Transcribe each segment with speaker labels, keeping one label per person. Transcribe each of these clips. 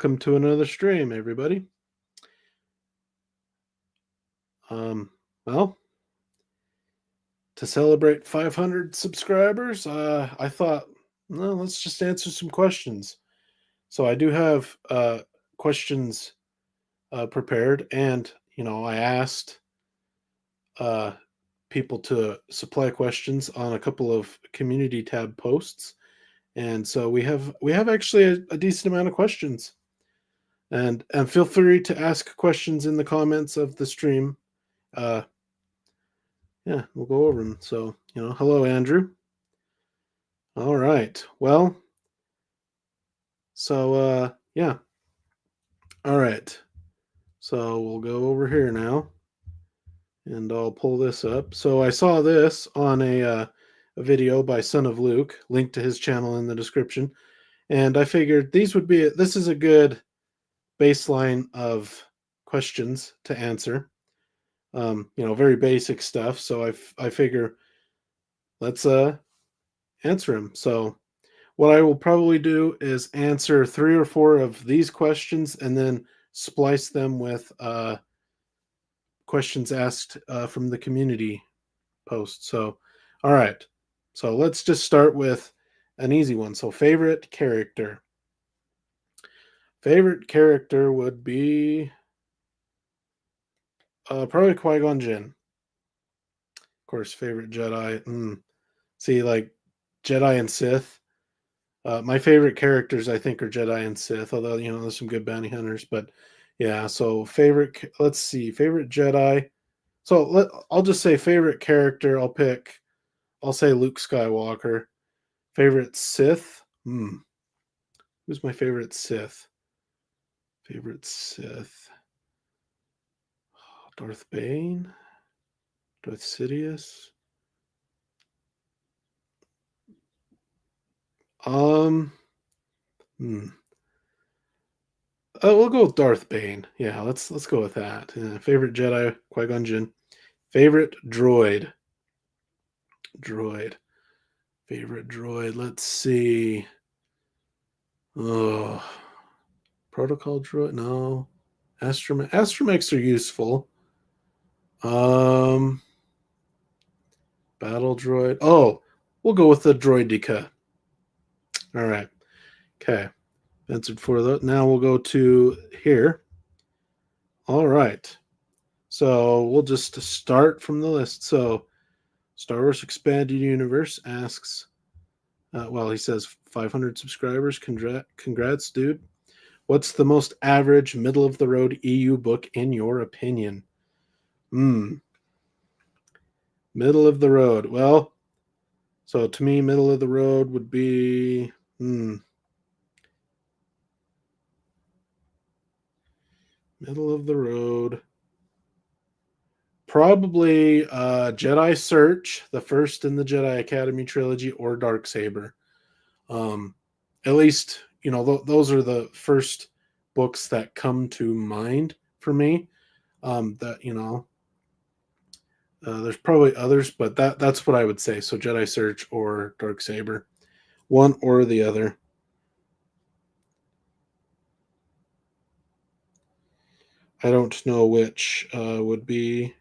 Speaker 1: welcome to another stream, everybody. Well, to celebrate 500 subscribers, I thought, well, let's just answer some questions. So I do have questions prepared, and I asked people to supply questions on a couple of community tab posts, and so we have actually a decent amount of questions. And feel free to ask questions in the comments of the stream. Yeah, we'll go over them. So, hello, Andrew. All right. Well, so, yeah. All right. So we'll go over here now, and I'll pull this up. So I saw this on a video by Son of Luke, linked to his channel in the description, and I figured this is a good baseline of questions to answer. Very basic stuff. So I figure let's answer them. So what I will probably do is answer 3 or 4 of these questions and then splice them with questions asked from the community post. So, all right. So let's just start with an easy one. So favorite character. Favorite character would be probably Qui-Gon Jinn. Of course, favorite Jedi. See, like Jedi and Sith. My favorite characters, I think, are Jedi and Sith, although, there's some good bounty hunters. But, yeah, so let's see, favorite Jedi. So I'll just say favorite character, I'll say Luke Skywalker. Favorite Sith? Who's my favorite Sith? Favorite Sith? Darth Bane? Darth Sidious? We'll go with Darth Bane. Yeah, let's go with that. Favorite Jedi, Qui-Gon Jinn. Favorite droid. Favorite droid. Let's see. Oh, protocol droid. No, astromechs are useful. Battle droid. Oh, we'll go with the droideka. All right. Okay. Answered for that. Now we'll go to here. All right. So we'll just start from the list. So Star Wars Expanded Universe asks, he says 500 subscribers. Congrats, dude. What's the most average middle of the road EU book in your opinion? Middle of the road. Well, so to me, middle of the road would be middle of the road. Probably Jedi Search, the first in the Jedi Academy trilogy, or Darksaber. At least, those are the first books that come to mind for me. There's probably others, but that's what I would say. So Jedi Search or Darksaber. One or the other. I don't know which would be.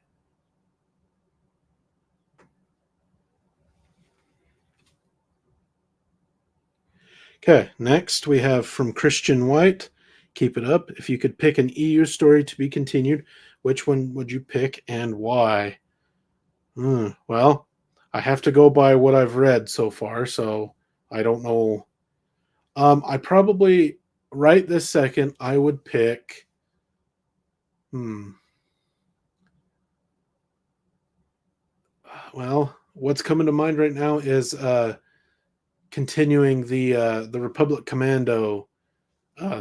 Speaker 1: Okay, next we have from Christian White. Keep it up. If you could pick an EU story to be continued, which one would you pick and why? Well, I have to go by what I've read so far, so I don't know. I probably, right this second, I would pick. Well, what's coming to mind right now is continuing the Republic Commando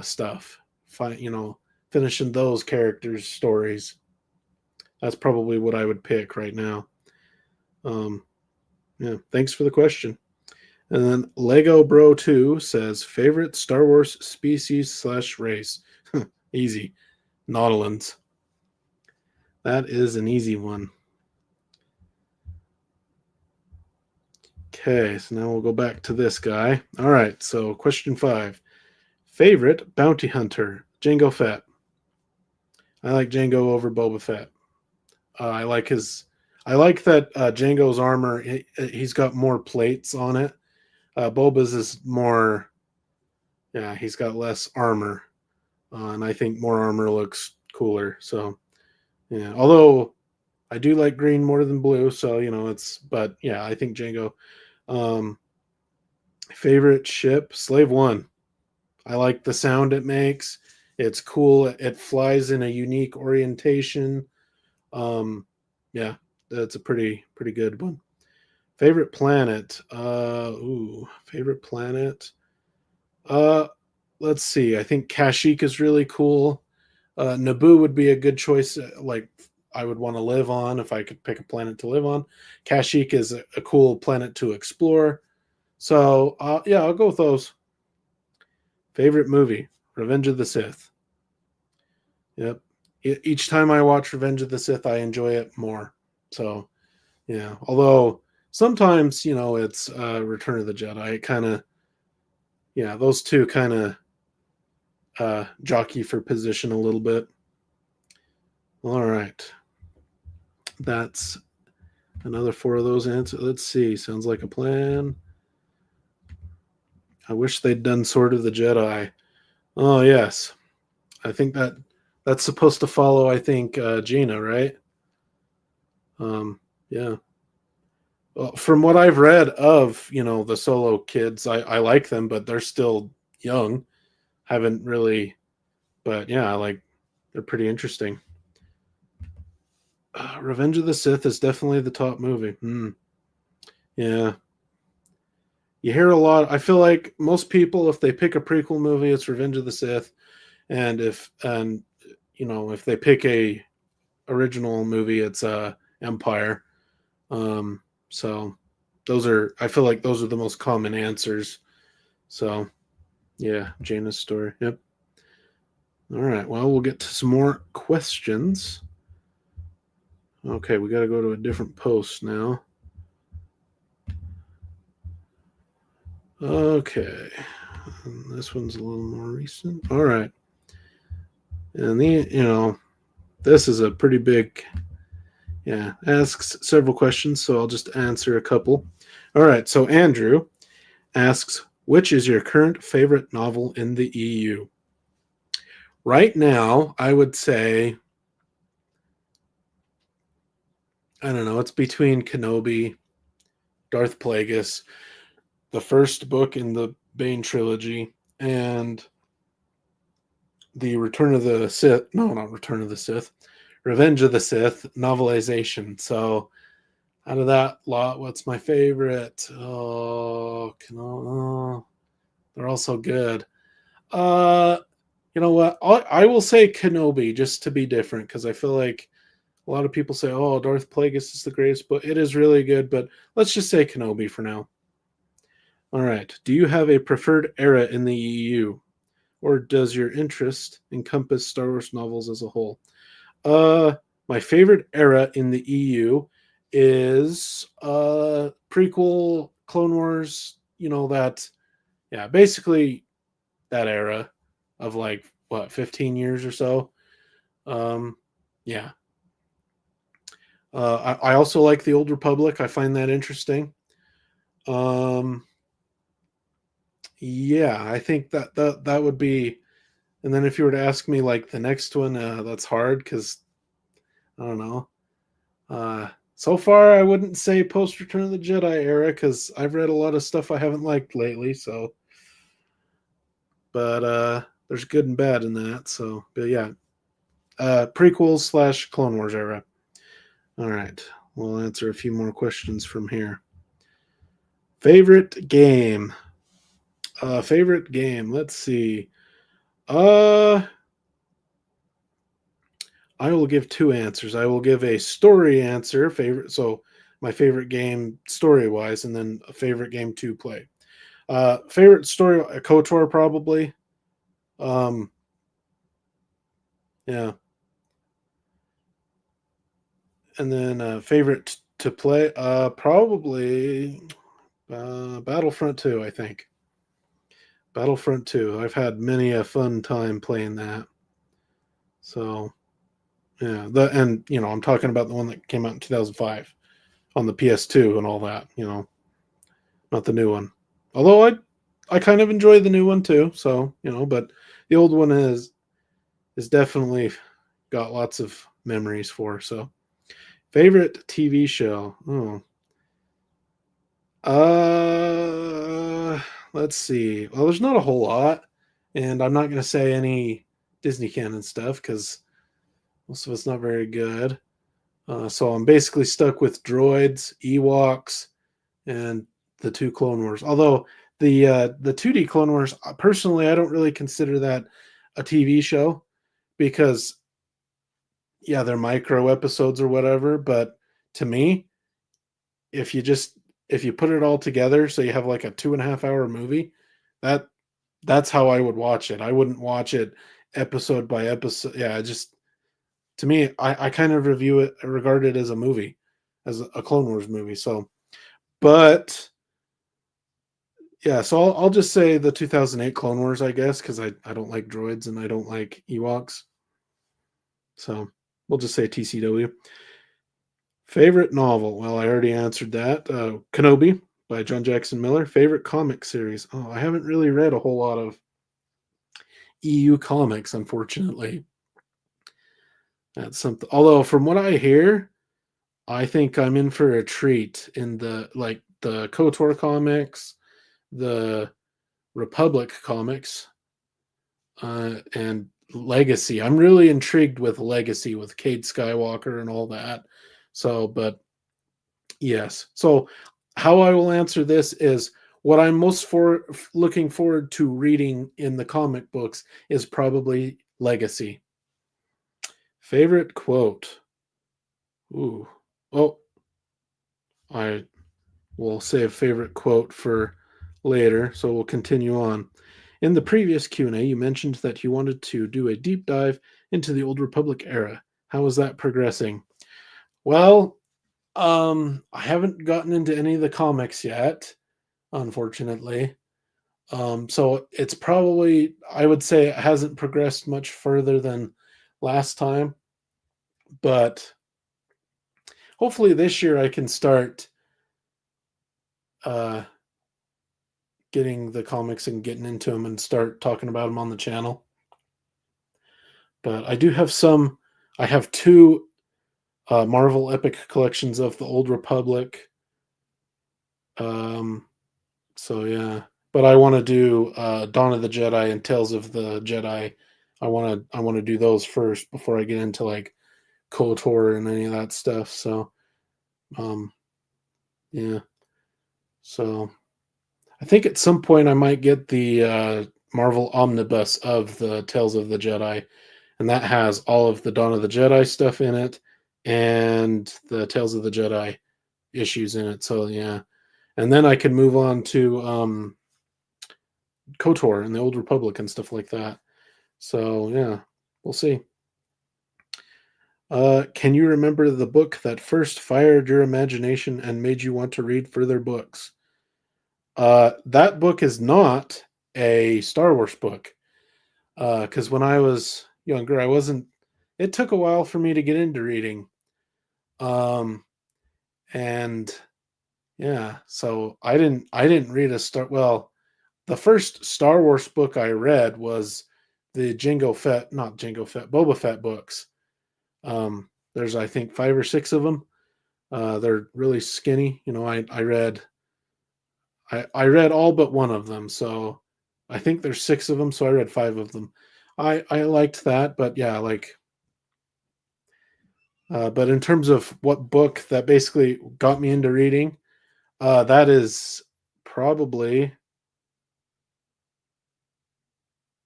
Speaker 1: stuff. Finishing those characters' stories. That's probably what I would pick right now. Yeah, thanks for the question. And then Lego Bro 2 says favorite Star Wars species / race. Easy. Nautilans. That is an easy one. Okay, so now we'll go back to this guy. All right, so question 5. Favorite bounty hunter, Jango Fett. I like Jango over Boba Fett. I like his. I like that Jango's armor. He's got more plates on it. Boba's is more. Yeah, he's got less armor, and I think more armor looks cooler. So yeah, although I do like green more than blue, so it's. But yeah, I think Jango. Um, Favorite ship, Slave One. I like the sound it makes. It's cool. It flies in a unique orientation. Um, yeah, that's a pretty good one. Favorite planet. Favorite planet. Uh, let's see. I think Kashyyyk is really cool. Naboo would be a good choice. Like I would want to live on if I could pick a planet to live on. Kashyyyk is a cool planet to explore. So yeah, I'll go with those. Favorite movie, Revenge of the Sith. Yep. Each time I watch Revenge of the Sith, I enjoy it more. So yeah, although sometimes it's Return of the Jedi. It kind of those two kind of jockey for position a little bit. All right, that's another four of those answers. Let's see. Sounds like a plan. I wish they'd done Sword of the Jedi. Oh yes, I think that's supposed to follow. I think Gina, right? Yeah. Well, from what I've read of the solo kids, I like them, but they're still young. Haven't really, but yeah, they're pretty interesting. Revenge of the Sith is definitely the top movie. Yeah, you hear a lot. I feel like most people, if they pick a prequel movie, it's Revenge of the Sith, and if they pick a original movie, it's Empire. So I feel like those are the most common answers. So yeah, Jaina's story. Yep. All right. Well, we'll get to some more questions. Okay, we got to go to a different post now. Okay. This one's a little more recent. All right. And this is a pretty big, asks several questions, so I'll just answer a couple. All right. So Andrew asks, which is your current favorite novel in the EU? Right now, I would say, I don't know, it's between Kenobi, Darth Plagueis, the first book in the Bane trilogy, and the Return of the Sith. No, not Return of the Sith. Revenge of the Sith novelization. So, out of that lot, what's my favorite? They're all so good. Uh, you know what? I will say Kenobi just to be different because I feel like a lot of people say, "Oh, Darth Plagueis is the greatest," but it is really good. But let's just say Kenobi for now. All right. Do you have a preferred era in the EU, or does your interest encompass Star Wars novels as a whole? My favorite era in the EU is prequel Clone Wars. Basically that era of 15 years or so. Um, yeah. I also like the Old Republic. I find that interesting. Um, yeah, I think that would be. And then if you were to ask me the next one, that's hard because I don't know. So far, I wouldn't say post Return of the Jedi era because I've read a lot of stuff I haven't liked lately. So, but there's good and bad in that. So, but yeah, prequels / Clone Wars era. All right, we'll answer a few more questions from here. Favorite game. Favorite game. Let's see. Uh, I will give two answers. I will give a story answer, so my favorite game story wise, and then a favorite game to play. Favorite story, KOTOR probably. Um, yeah, and then favorite to play, probably Battlefront 2. I think Battlefront 2. I've had many a fun time playing that. So, yeah, I'm talking about the one that came out in 2005 on the PS2 and all that, not the new one. Although I kind of enjoy the new one too, so, but the old one is definitely got lots of memories for. So, favorite TV show. Oh. Let's see. Well, there's not a whole lot, and I'm not going to say any Disney canon stuff because most of it's not very good. So I'm basically stuck with droids, Ewoks, and the two Clone Wars. Although the 2D Clone Wars, personally, I don't really consider that a TV show because yeah, they're micro episodes or whatever. But to me, if you just if you put it all together, so you have like a 2.5 hour movie, that that's how I would watch it. I wouldn't watch it episode by episode. Yeah, just to me, I kind of regard it as a movie, as a Clone Wars movie. So, but yeah, so I'll just say the 2008 Clone Wars, I guess, because I don't like droids and I don't like Ewoks. So we'll just say TCW. Favorite novel? Well, I already answered that. Kenobi by John Jackson Miller. Favorite comic series? Oh, I haven't really read a whole lot of EU comics, unfortunately. That's something. Although, from what I hear, I think I'm in for a treat in the KOTOR comics, the Republic comics, and Legacy. I'm really intrigued with Legacy with Cade Skywalker and all that. So, but yes. So, how I will answer this is what I'm most looking forward to reading in the comic books is probably Legacy. Favorite quote. Ooh. Oh, I will save favorite quote for later, so we'll continue on. In the previous Q&A, you mentioned that you wanted to do a deep dive into the Old Republic era. How is that progressing? Well, I haven't gotten into any of the comics yet, unfortunately. So it's probably, I would say, it hasn't progressed much further than last time, but hopefully this year I can start uh, getting the comics and getting into them and start talking about them on the channel. But I do have some. I have two Marvel Epic collections of the Old Republic. Um, so yeah, but I want to do Dawn of the Jedi and Tales of the Jedi. I want to do those first before I get into like KOTOR and any of that stuff. So um, yeah. So I think at some point I might get the Marvel Omnibus of the Tales of the Jedi, and that has all of the Dawn of the Jedi stuff in it and the Tales of the Jedi issues in it. So yeah, and then I can move on to KOTOR and the Old Republic and stuff like that. So yeah, we'll see. Can you remember the book that first fired your imagination and made you want to read further books? That book is not a Star Wars book. Because when I was younger, I wasn't. It took a while for me to get into reading. Um, and yeah, so I didn't read a Star. Well, the first Star Wars book I read was the not Jango Fett, Boba Fett books. There's I think 5 or 6 of them. They're really skinny. I read all but one of them, so I think there's 6 of them, so I read 5 of them. I liked that, but yeah, like but in terms of what book that basically got me into reading, that is probably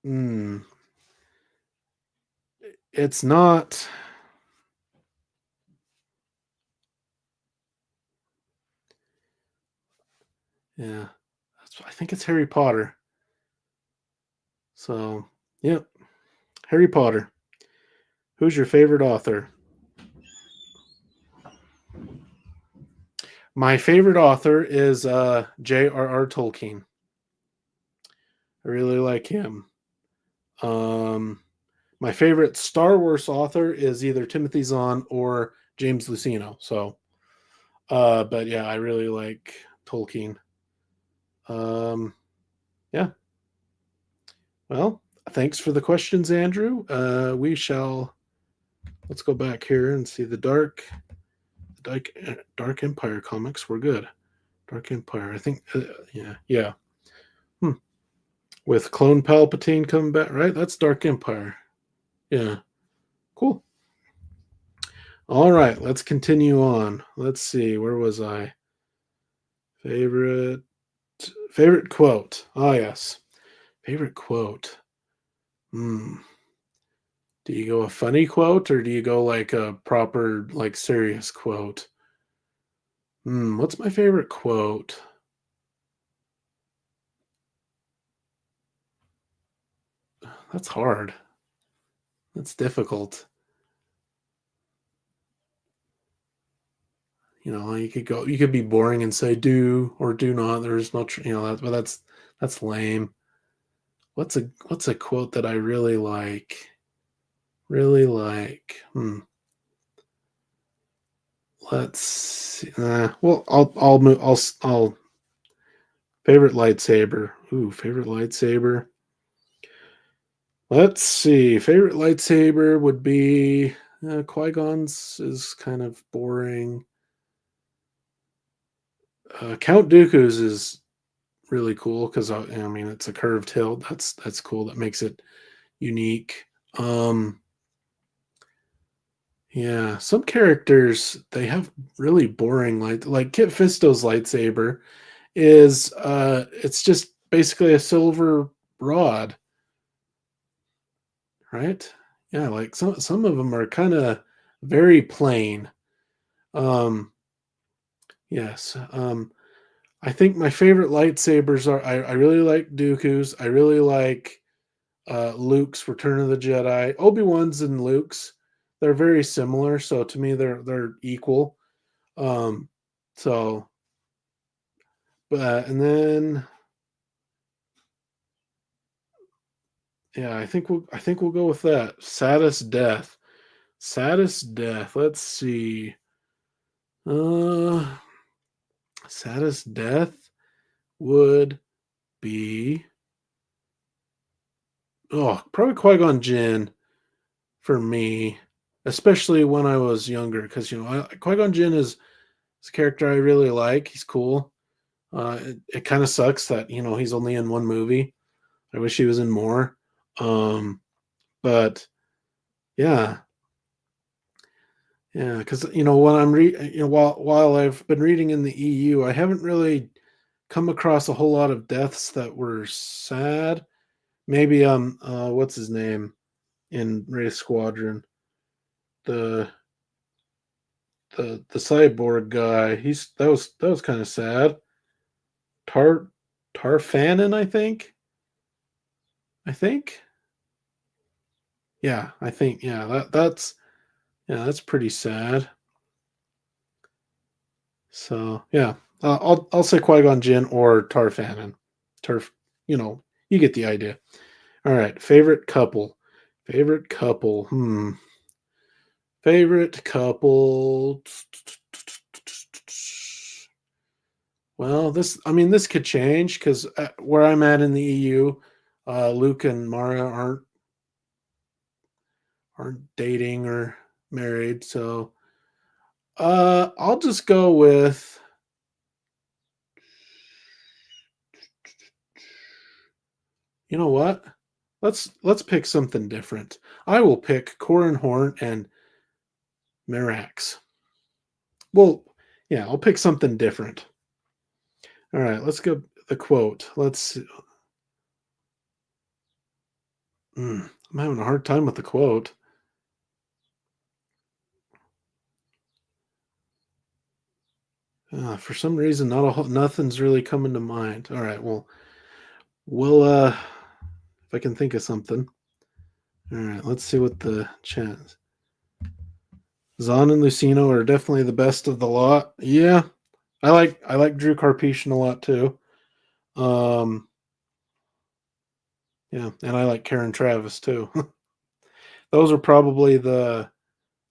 Speaker 1: mm, it's not. Yeah, I think it's Harry Potter. So, yep, Harry Potter. Who's your favorite author? My favorite author is J.R.R. Tolkien. I really like him. Um, my favorite Star Wars author is either Timothy Zahn or James Luceno. So, but yeah, I really like Tolkien. Um, yeah. Well, thanks for the questions, Andrew. We shall let's go back here and see the Dark Empire comics. We're good. Dark Empire. I think. Yeah. Hmm. With Clone Palpatine coming back, right? That's Dark Empire. Yeah. Cool. All right, let's continue on. Let's see, where was I? Favorite favorite quote. Oh yes. Favorite quote. Hmm. Do you go a funny quote or do you go like a proper like serious quote? What's my favorite quote? That's hard. That's difficult. You could be boring and say do or do not. There's no, but that's lame. What's a quote that I really like? Really like. Let's see. Well, I'll move. I'll favorite lightsaber. Ooh, favorite lightsaber. Let's see. Favorite lightsaber would be Qui-Gon's is kind of boring. Count Dooku's is really cool because I mean it's a curved hilt. That's cool. That makes it unique. Um, yeah, some characters they have really boring like Kit Fisto's lightsaber is it's just basically a silver rod, right? Yeah, like some of them are kind of very plain. Um, yes. I think my favorite lightsabers are I really like Dooku's. I really like Luke's Return of the Jedi. Obi-Wan's and Luke's. They're very similar, so to me they're equal. Um, so but and then yeah, I think we'll go with that. Saddest death. Saddest death. Let's see. Uh Saddest death would be probably Qui-Gon Jinn for me, especially when I was younger, because Qui-Gon Jinn is a character I really like. He's cool. It kind of sucks that he's only in one movie. I wish he was in more. Um, but yeah, yeah, because when I'm while I've been reading in the EU, I haven't really come across a whole lot of deaths that were sad. Maybe what's his name in Race Squadron? The the cyborg guy. That was kind of sad. Tar Tarfanin, I think. I think. Yeah, I think. Yeah, that's pretty sad. So yeah, I'll say Qui Gon Jinn or Tarfanin. Tarf, you get the idea. All right, favorite couple. Favorite couple. Favorite couple. Well, this could change because where I'm at in the EU, Luke and Mara aren't dating or married, so I'll just go with. You know what? Let's pick something different. I will pick Corin Horn and Mirax. Well, yeah, I'll pick something different. All right, let's go the quote. I'm having a hard time with the quote. For some reason, nothing's really coming to mind. All right, well, if I can think of something. All right, let's see what the chance. Zahn and Lucino are definitely the best of the lot. Yeah, I like Drew Karpyshyn a lot too. Um, Yeah, and I like Karen Travis too. Those are probably the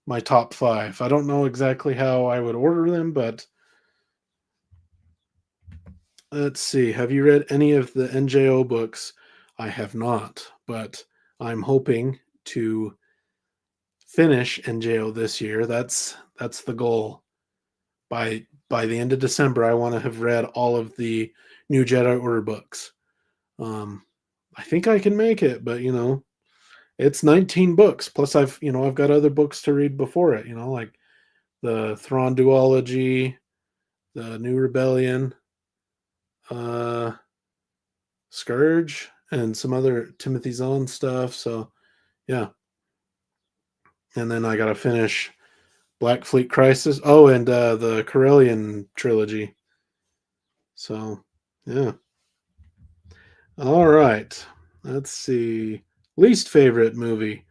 Speaker 1: my top 5. I don't know exactly how I would order them, but let's see. Have you read any of the NJO books? I have not, but I'm hoping to finish NJO this year. That's the goal. By the end of December, I want to have read all of the new Jedi Order books. Um, I think I can make it, but it's 19 books. Plus, I've got other books to read before it. Like the Thrawn duology, the New Rebellion, uh, Scourge, and some other Timothy Zahn stuff. So yeah, and then I got to finish Black Fleet Crisis. Oh, and the Corellian trilogy. So yeah. All right. Let's see. Least favorite movie.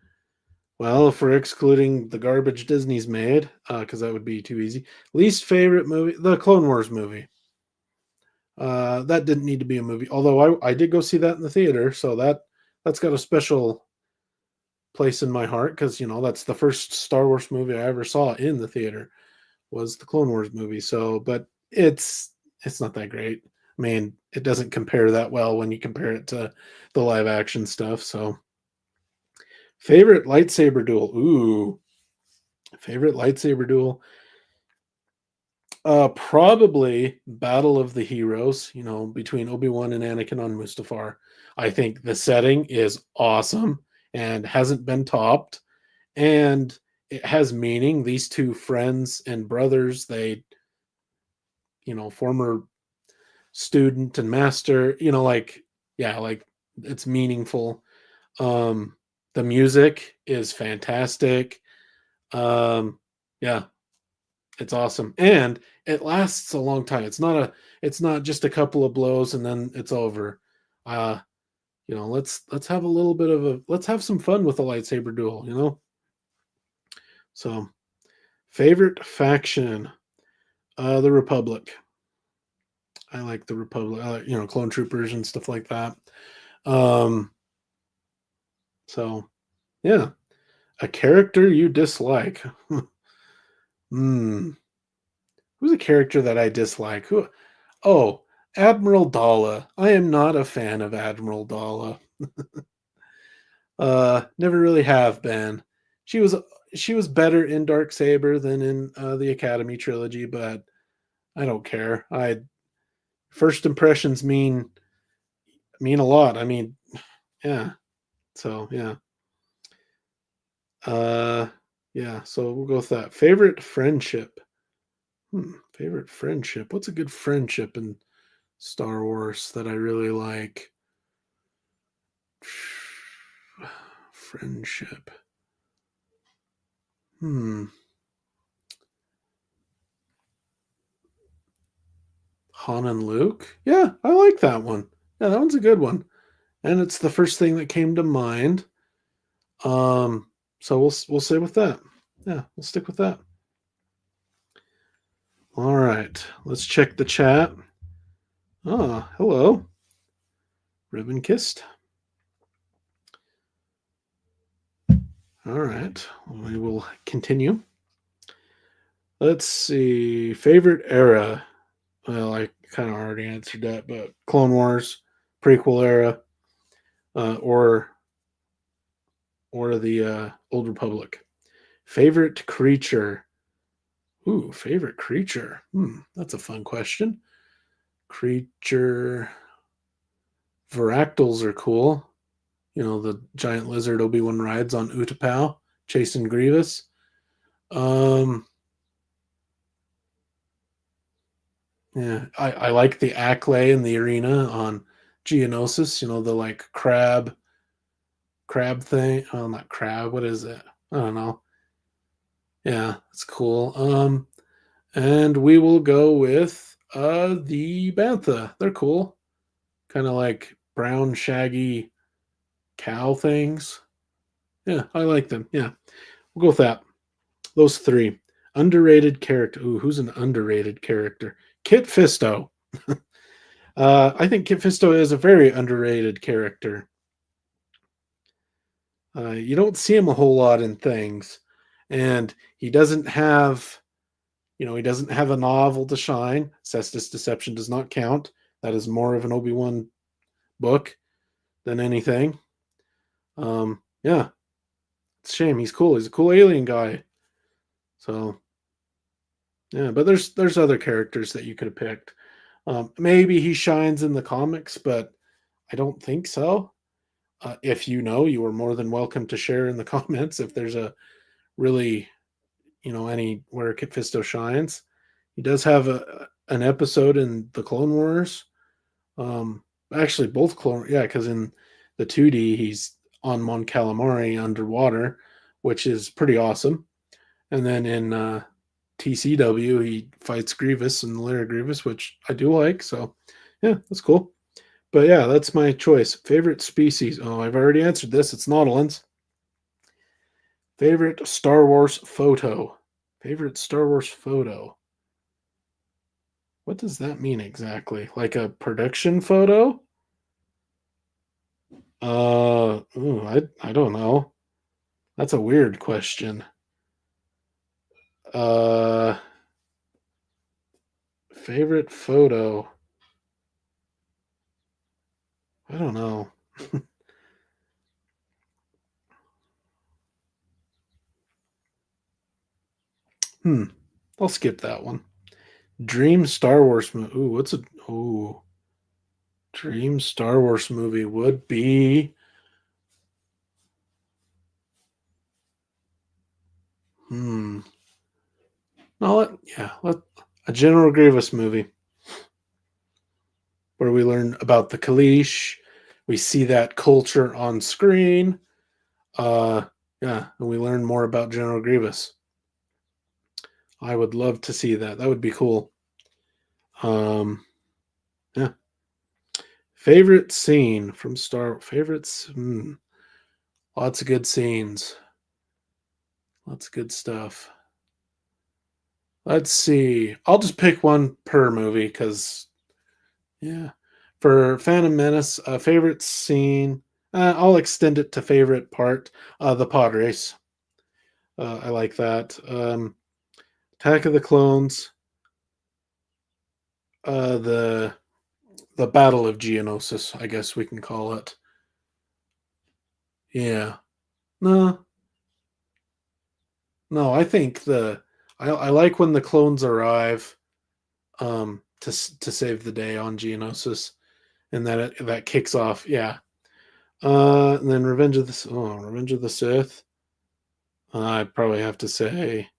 Speaker 1: Well, if we're excluding the garbage Disney's made, because that would be too easy. Least favorite movie, the Clone Wars movie. That didn't need to be a movie, although I did go see that in the theater, so that's got a special place in my heart because that's the first Star Wars movie I ever saw in the theater was the Clone Wars movie. So, but it's not that great. I mean, it doesn't compare that well when you compare it to the live action stuff. So, favorite lightsaber duel. Ooh, favorite lightsaber duel. Probably Battle of the Heroes, between Obi-Wan and Anakin on Mustafar. I think the setting is awesome and hasn't been topped. And it has meaning. These two friends and brothers, they, former student and master, like, yeah, like it's meaningful. Um, the music is fantastic. Yeah, it's awesome, and it lasts a long time. It's not just a couple of blows and then it's over. Uh, let's have a little bit of a let's have some fun with a lightsaber duel. So, favorite faction, the Republic. I like the Republic. I like, clone troopers and stuff like that. Um, so yeah, a character you dislike. Hmm. Who's a character that I dislike? Who? Oh, Admiral Dalla. I am not a fan of Admiral Dalla. Never really have been. She was she was better in Dark Saber than in the Academy trilogy, but I don't care. I first impressions mean a lot. I mean, yeah. So yeah. Uh, yeah. So we'll go with that. Favorite friendship. Favorite friendship. What's a good friendship in Star Wars that I really like? Friendship. Hmm. Han and Luke. Yeah, I like that one. Yeah, that one's a good one, and it's the first thing that came to mind. Um. So we'll stay with that. Yeah, we'll stick with that. All right. Let's check the chat. Ah, hello. Ribbon kissed. All right. We will continue. Let's see. Favorite era. Well, I kind of already answered that, but Clone Wars, prequel era, or the Old Republic. Favorite creature. Ooh, favorite creature. That's a fun question. Creature. Varactals are cool. The giant lizard Obi-Wan rides on Utapau, chasing Grievous. Um, yeah, I like the Acklay in the arena on Geonosis. The like crab thing. Oh, not crab. What is it? I don't know. Yeah, it's cool. And we will go with the bantha. They're cool. Kind of like brown, shaggy cow things. Yeah, I like them. Yeah, we'll go with that. Those three. Underrated character. Ooh, who's an underrated character? Kit Fisto. I think Kit Fisto is a very underrated character. You don't see him a whole lot in things, and he doesn't have, he doesn't have a novel to shine. Cestus Deception does not count. That is more of an Obi-Wan book than anything. Yeah, it's a shame. He's cool. He's a cool alien guy. So yeah, but there's other characters that you could have picked. Maybe he shines in the comics, but I don't think so. If you know, you are more than welcome to share in the comments if there's a really, any where Kit Fisto shines. He does have an episode in the Clone Wars. Actually, both Clone, yeah, because in the 2D he's on Mon Calamari underwater, which is pretty awesome. And then in TCW he fights Grievous and Lyra Grievous, which I do like. So yeah, that's cool. But yeah, that's my choice. Favorite species? Oh, I've already answered this. It's Nautilans. Favorite Star Wars photo? Favorite Star Wars photo? What does that mean exactly? Like a production photo? I don't know. That's a weird question. Uh, Favorite photo? I don't know. Hmm. I'll skip that one. Dream Star Wars movie. Ooh, what's a dream Star Wars movie would be? Hmm. No, let a General Grievous movie where we learn about the Kalish. We see that culture on screen. Uh, yeah, and we learn more about General Grievous. I would love to see that. That would be cool. Um, yeah. Favorite scene from Star favorites? Lots of good scenes. Lots of good stuff. Let's see. I'll just pick one per movie because yeah. For Phantom Menace, favorite scene. I'll extend it to favorite part. The pod race. I like that. Attack of the Clones. The Battle of Geonosis, I guess we can call it. Yeah. No, no. I think I like when the clones arrive to save the day on Geonosis, and that kicks off. Yeah. And then Revenge of the Sith. I'd probably have to say,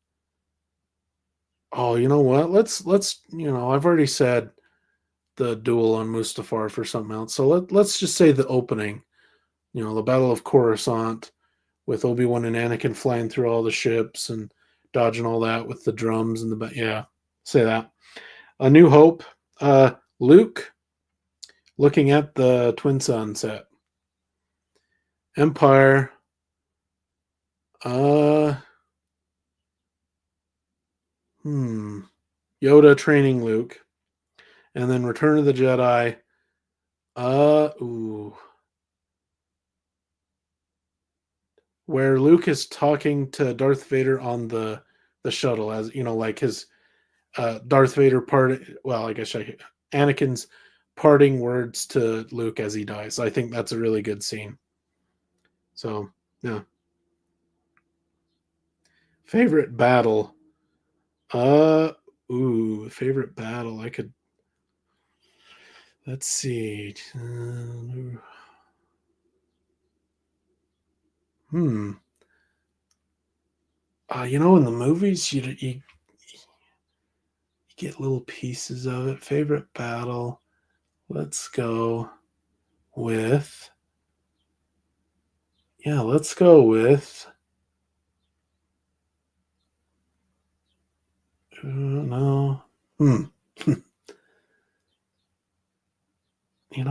Speaker 1: oh, you know what? Let's I've already said the duel on Mustafar for something else. So let's just say the opening. The Battle of Coruscant with Obi-Wan and Anakin flying through all the ships and dodging all that with the drums and yeah, say that. A New Hope. Luke looking at the Twin Sunset. Empire. Uh, hmm. Yoda training Luke, and then Return of the Jedi. Ooh, where Luke is talking to Darth Vader on the shuttle, as like his Darth Vader part. Well, I guess Anakin's parting words to Luke as he dies. I think that's a really good scene. So yeah, favorite battle. Uh, favorite battle. I could. Let's see. Hmm. In the movies, you get little pieces of it. Favorite battle. Let's go with. Yeah, let's go with. No. Hmm.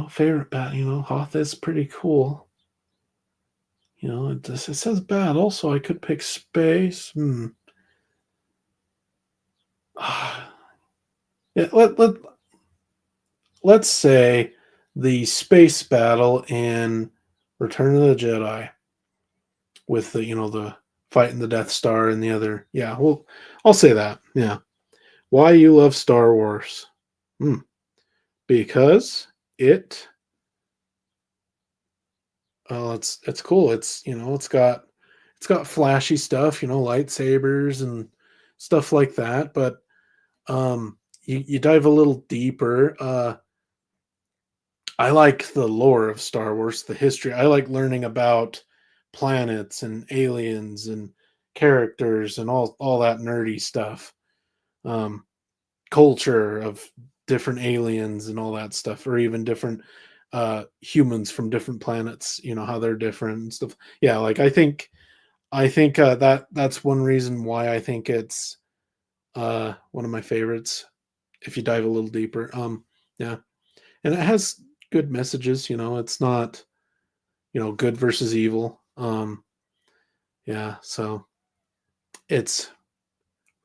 Speaker 1: Favorite battle. Hoth is pretty cool. It says battle, so I could pick space. Yeah, let's say the space battle in Return of the Jedi. with the fighting the Death Star and the other. Yeah, well, I'll say that. Yeah. Why you love Star Wars? Hmm. Because it it's cool. It's got flashy stuff, lightsabers and stuff like that, but you dive a little deeper. I like the lore of Star Wars, the history. I like learning about planets and aliens and characters and all that nerdy stuff. Um, Culture of different aliens and all that stuff, or even different humans from different planets. How they're different and stuff. Yeah, like I think that's one reason why I think it's one of my favorites. If you dive a little deeper, yeah, and it has good messages. It's not good versus evil. Yeah, so it's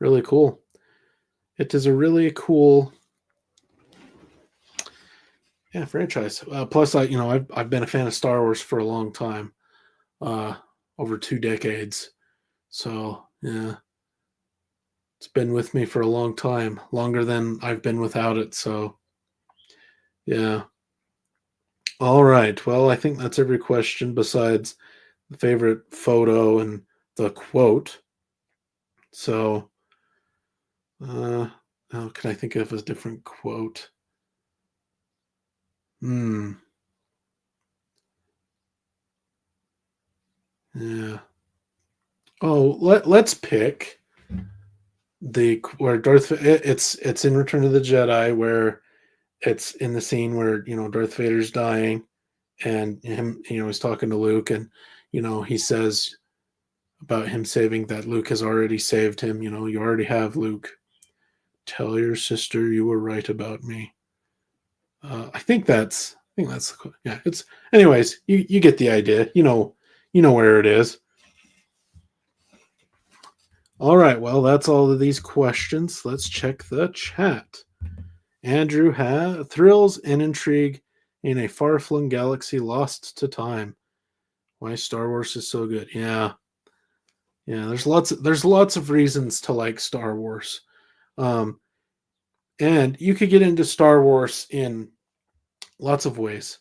Speaker 1: really cool. It is a really cool, yeah, franchise. Plus, I've been a fan of Star Wars for a long time, uh, over 2 decades. So yeah, it's been with me for a long time, longer than I've been without it. So yeah. All right. Well, I think that's every question besides the favorite photo and the quote. So, uh, how can I think of a different quote? Hmm. Yeah. Oh, let's pick where it's in Return of the Jedi where it's in the scene where Darth Vader's dying and him he's talking to Luke and he says about him saving that Luke has already saved him. You already have, Luke. Tell your sister you were right about me. I think that's yeah. It's anyways. You get the idea. You know where it is. All right. Well, that's all of these questions. Let's check the chat. Andrew has thrills and intrigue in a far-flung galaxy lost to time. Why Star Wars is so good? Yeah, yeah. There's lots of reasons to like Star Wars. Um, and you could get into Star Wars in lots of ways.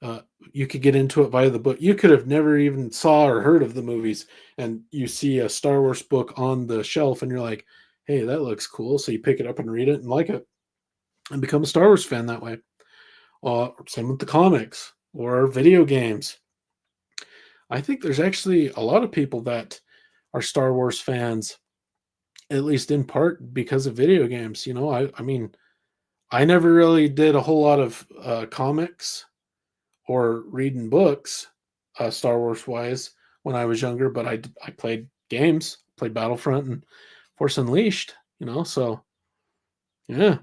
Speaker 1: Uh, you could get into it via the book. You could have never even saw or heard of the movies, and you see a Star Wars book on the shelf, and you're like, "Hey, that looks cool." So you pick it up and read it and like it, and become a Star Wars fan that way. Same with the comics or video games. I think there's actually a lot of people that are Star Wars fans, at least in part because of video games. I mean, I never really did a whole lot of comics or reading books, Star Wars wise, when I was younger. But I played games, played Battlefront and Force Unleashed. So yeah,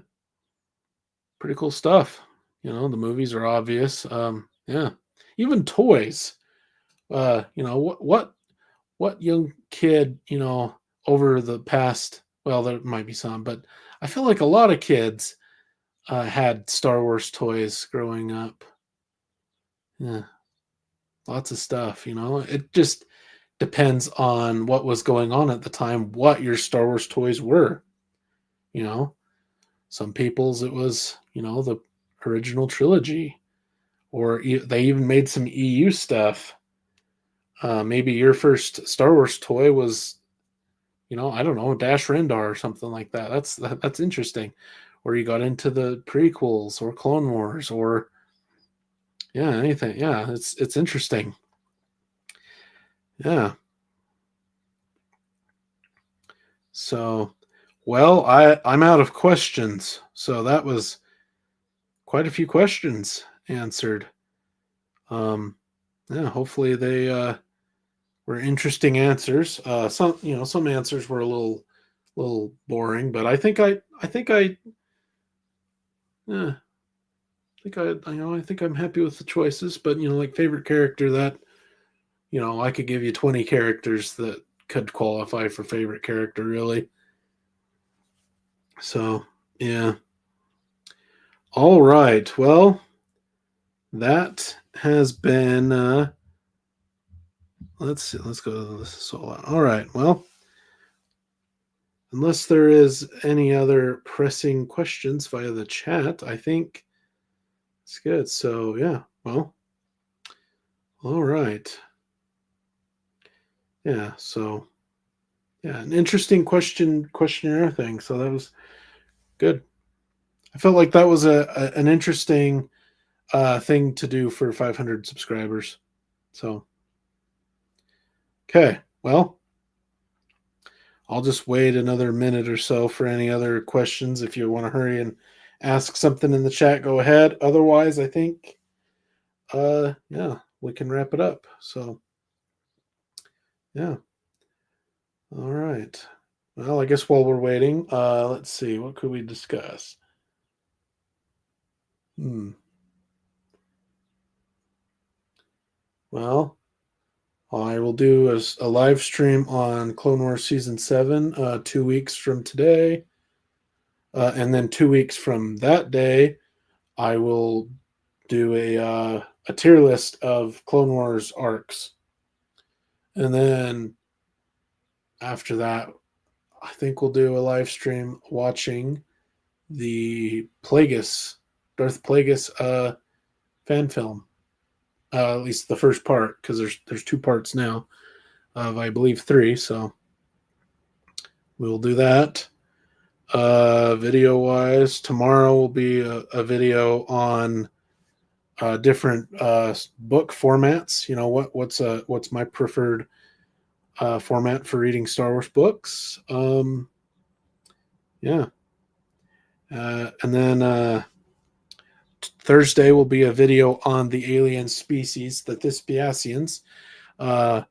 Speaker 1: pretty cool stuff. The movies are obvious. Yeah, even toys. What young kid over the past. Well, there might be some, but I feel like a lot of kids had Star Wars toys growing up. Yeah, lots of stuff. It just depends on what was going on at the time, what your Star Wars toys were. You know, some people's it was, the original trilogy, or they even made some EU stuff. Maybe your first Star Wars toy was, I don't know, Dash Rendar or something like that. That's interesting. Or you got into the prequels or Clone Wars or yeah, anything. Yeah, it's interesting. Yeah. So, well, I'm out of questions. So that was quite a few questions answered. Um, yeah, hopefully they were interesting answers. Some answers were a little boring, but yeah, I think I'm happy with the choices. But like favorite character, that I could give you 20 characters that could qualify for favorite character, really. So yeah. All right. Well, that has been let's see. Let's go to this all out. All right. Well, unless there is any other pressing questions via the chat, I think it's good. So yeah. Well, all right. Yeah. So yeah, an interesting questionnaire thing. So that was good. I felt like that was an interesting thing to do for 500 subscribers. So okay. Well, I'll just wait another minute or so for any other questions. If you want to hurry and ask something in the chat, go ahead. Otherwise, I think yeah, we can wrap it up. So yeah. All right. Well, I guess while we're waiting, let's see, what could we discuss? Hmm. Well, I will do a live stream on Clone Wars Season 7 2 weeks from today. And then 2 weeks from that day, I will do a tier list of Clone Wars arcs. And then after that, I think we'll do a live stream watching the Darth Plagueis fan film. At least the first part, because there's two parts now of, I believe, three. So we'll do that. Video wise, tomorrow will be a video on different book formats. You know, what's my preferred format for reading Star Wars books. Yeah, and then Thursday will be a video on the alien species, the Thespians. Uh,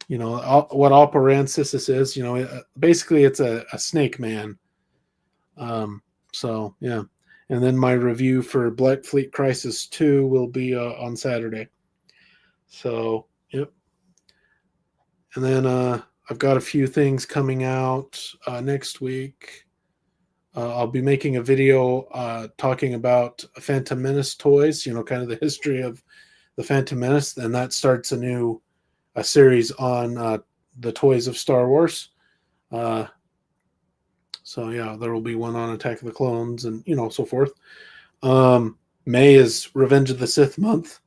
Speaker 1: you know what Alperansis is. You know, basically it's a snake man. So yeah, and then my review for Black Fleet Crisis 2 will be on Saturday. So yep, and then I've got a few things coming out next week. I'll be making a video talking about Phantom Menace toys. You know, kind of the history of the Phantom Menace, and that starts a series on the toys of Star Wars. So yeah, there will be one on Attack of the Clones, and so forth. May is Revenge of the Sith month.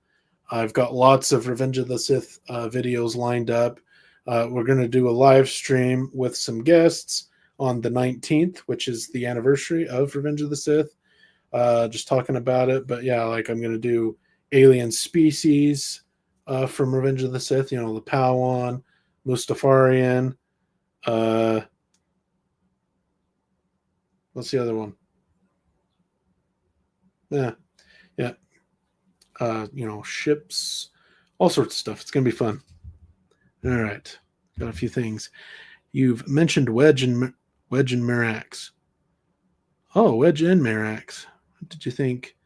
Speaker 1: I've got lots of Revenge of the Sith videos lined up. We're going to do a live stream with some guests on the 19th, which is the anniversary of Revenge of the Sith. Just talking about it. But yeah, like I'm going to do alien species from Revenge of the Sith, the Padawan, Mustafarian. What's the other one? Yeah. Yeah. Ships, all sorts of stuff. It's going to be fun. All right. Got a few things. You've mentioned Wedge and Mirax. Oh, Wedge and Mirax. What did you think?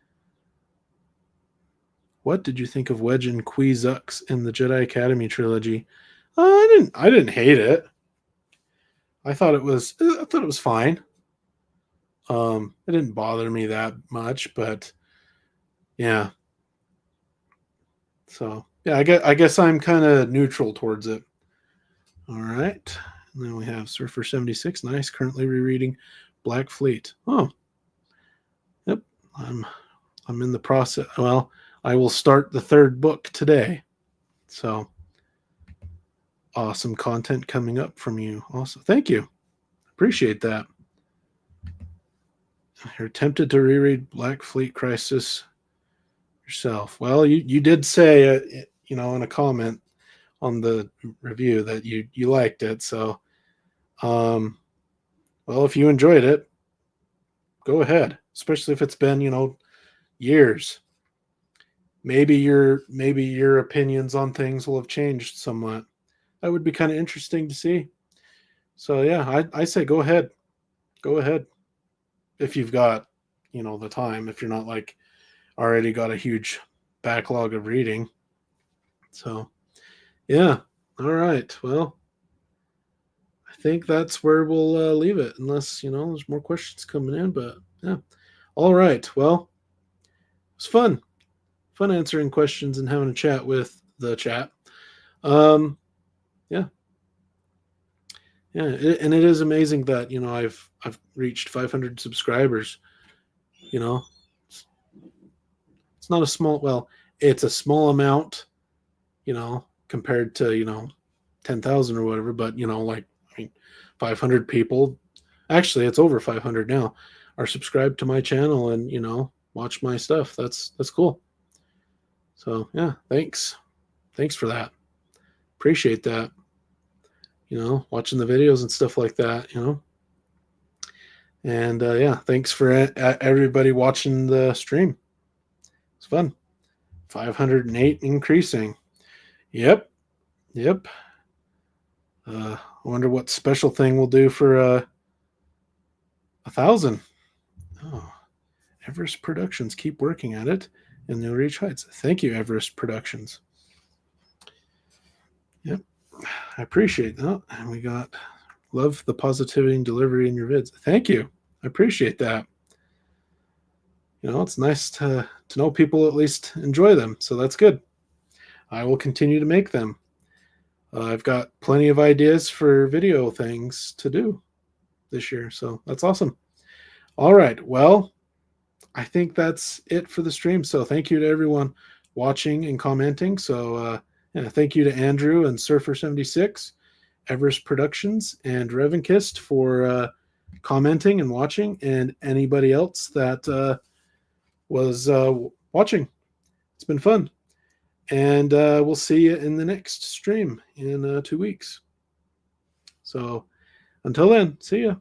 Speaker 1: What did you think of Wedge and Quizux in the Jedi Academy trilogy? I didn't hate it. I thought it was fine. It didn't bother me that much, but yeah. So yeah, I guess I'm kind of neutral towards it. All right. And then we have Surfer 76. Nice. Currently rereading Black Fleet. Oh. Yep. I'm in the process. Well, I will start the third book today. So awesome content coming up from you. Also, thank you. Appreciate that. You're tempted to reread Black Fleet Crisis yourself. Well, you did say, in a comment on the review that you liked it. So, well, if you enjoyed it, go ahead. Especially if it's been, years. Maybe your opinions on things will have changed somewhat. That would be kind of interesting to see. So yeah, I say go ahead. Go ahead. If you've got, the time, if you're not like already got a huge backlog of reading. So yeah. All right. Well, I think that's where we'll leave it, unless there's more questions coming in. But yeah. All right. Well, it was fun answering questions and having a chat with the chat. Yeah. Yeah, and it is amazing that I've reached 500 subscribers. You know, it's, it's not a small. Well, it's a small amount. Compared to 10,000 or whatever. But like, I mean, 500 people. Actually, it's over 500 now. Are subscribed to my channel and watch my stuff. That's cool. So yeah, thanks for that. Appreciate that. Watching the videos and stuff like that. And yeah, thanks for everybody watching the stream. It's fun. 508 increasing. Yep. Yep. I wonder what special thing we'll do for 1,000. Oh, Everest Productions, keep working at it, and they'll reach heights. Thank you, Everest Productions. Yep, I appreciate that. And we got love the positivity and delivery in your vids. Thank you. I appreciate that. It's nice to know people at least enjoy them, so that's good. I will continue to make them. I've got plenty of ideas for video things to do this year, so that's awesome. All right, well, I think that's it for the stream. So thank you to everyone watching and commenting. So yeah, thank you to Andrew and Surfer76, Everest Productions, and Revenkist for commenting and watching, and anybody else that was watching. It's been fun. And we'll see you in the next stream in 2 weeks. So until then, see ya.